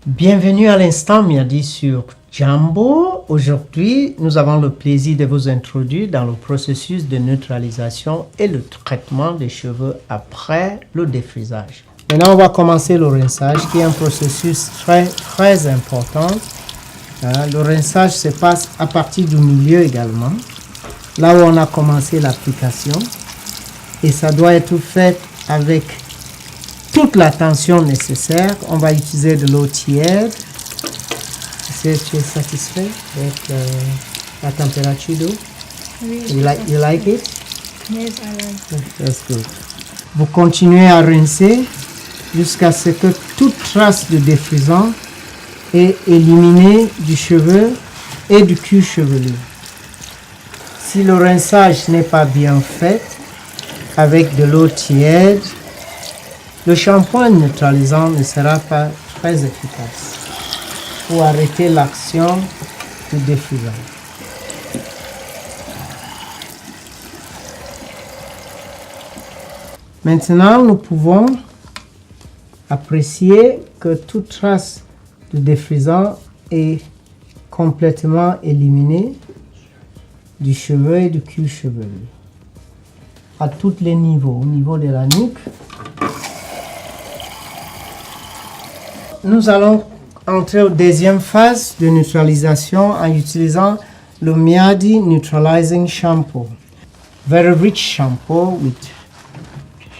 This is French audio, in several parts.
Bienvenue à l'instant Miyadi sur Jambo. Aujourd'hui, nous avons le plaisir de vous introduire dans le processus de neutralisation et le traitement des cheveux après le défrisage. Maintenant, on va commencer le rinçage qui est un processus très important. Le rinçage se passe à partir du milieu également, là où on a commencé l'application. Et ça doit être fait avec toute l'attention nécessaire. On va utiliser de l'eau tiède. Est-ce que tu es satisfait avec la température d'eau? Oui. You like it? Yes, I like it. That's good. Vous continuez à rincer jusqu'à ce que toute trace de défrisant est éliminée du cheveu et du cuir chevelu. Si le rinçage n'est pas bien fait, avec de l'eau tiède, le shampoing neutralisant ne sera pas très efficace pour arrêter l'action du défrisant. Maintenant, nous pouvons apprécier que toute trace de défrisant est complètement éliminée du cheveu et du cuir chevelu. À tous les niveaux, au niveau de la nuque. Nous allons entrer aux deuxième phase de neutralisation en utilisant le Miyadi Neutralizing Shampoo. Very rich shampoo with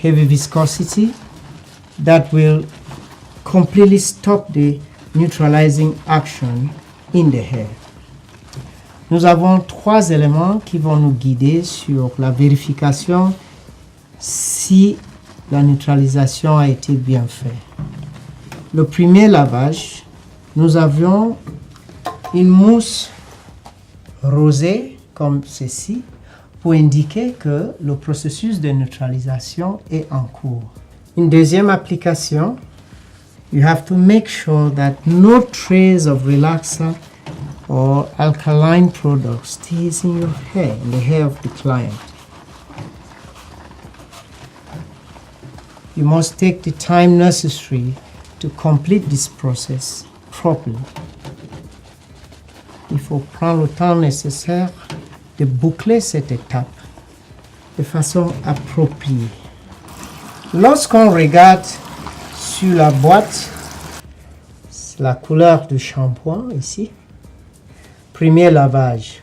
heavy viscosity that will completely stop the neutralizing action in the hair. Nous avons trois éléments qui vont nous guider sur la vérification si la neutralisation a été bien faite. Le premier lavage, nous avions une mousse rosée comme ceci pour indiquer que le processus de neutralisation est en cours. Une deuxième application, you have to make sure that no trace of relaxer or alkaline product stays in your hair, in the hair of the client. You must take the time necessary to complete this process properly. Il faut prendre le temps nécessaire de boucler cette étape de façon appropriée. Lorsqu'on regarde sur la boîte, c'est la couleur du shampoing ici. Premier lavage,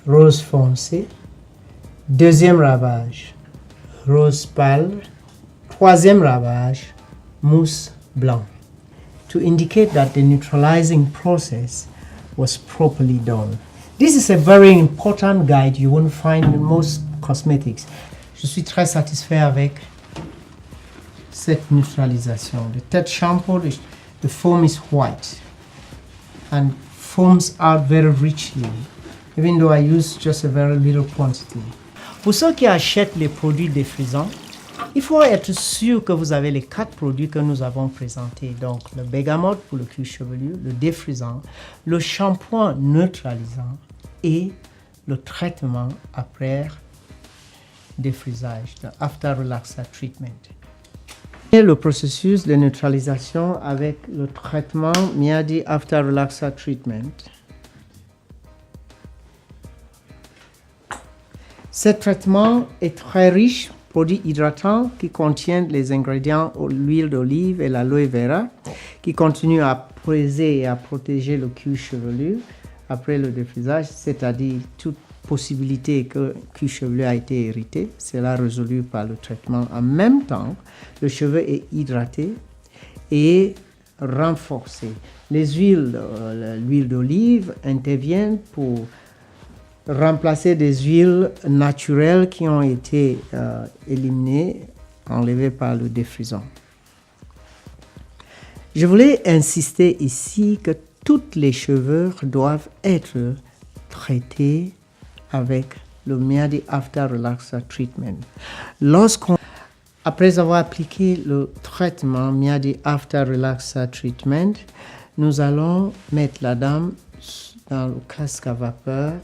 rose foncé. Deuxième lavage, rose pâle. Troisième lavage, mousse blanc. To indicate that the neutralizing process was properly done. This is a very important guide you won't find in most cosmetics. Je suis très satisfait avec cette neutralisation. The third shampoo, the foam is white and foams out very richly, even though I use just a very little quantity. Pour ceux qui achètent les produits défrisants, il faut être sûr que vous avez les 4 produits que nous avons présentés. Donc, le bergamote pour le cuir chevelu, le défrisant, le shampoing neutralisant et le traitement après défrisage, le after relaxer treatment. Et le processus de neutralisation avec le traitement Miyadi after relaxer treatment. Ce traitement est très riche. Produits hydratants qui contiennent les ingrédients l'huile d'olive et l'aloe vera, qui continuent à apaiser et à protéger le cuir chevelu après le défrisage, c'est-à-dire toute possibilité que le cuir chevelu a été irrité, c'est là résolu par le traitement. En même temps, le cheveu est hydraté et renforcé. L'huile d'olive interviennent pour remplacer des huiles naturelles qui ont été éliminées, enlevées par le défrisant. Je voulais insister ici que toutes les cheveux doivent être traités avec le Miyadi After Relaxer Treatment. Après avoir appliqué le traitement Miyadi After Relaxer Treatment, nous allons mettre la dame dans le casque à vapeur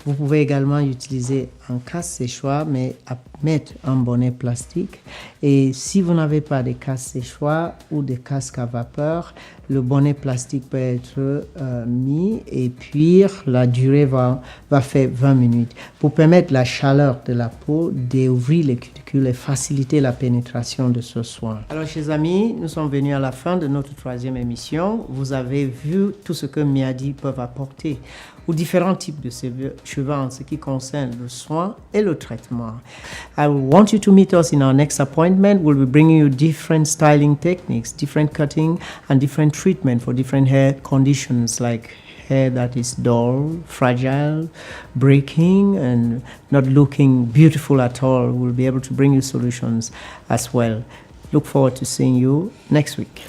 Vous pouvez également utiliser un casse-séchoir, mais à mettre un bonnet plastique. Et si vous n'avez pas de casse-séchoir ou de casque à vapeur, le bonnet plastique peut être mis et puis la durée va faire 20 minutes pour permettre la chaleur de la peau d'ouvrir les cuticules et faciliter la pénétration de ce soin. Alors, chers amis, nous sommes venus à la fin de notre 3e émission. Vous avez vu tout ce que Miadi peuvent apporter aux différents types de cheveux en ce qui concerne le soin et le traitement. I want you to meet us in our next appointment. We'll be bringing you different styling techniques, different cutting and different treatment for different hair conditions like hair that is dull, fragile, breaking, and not looking beautiful at all. We'll be able to bring you solutions as well. Look forward to seeing you next week.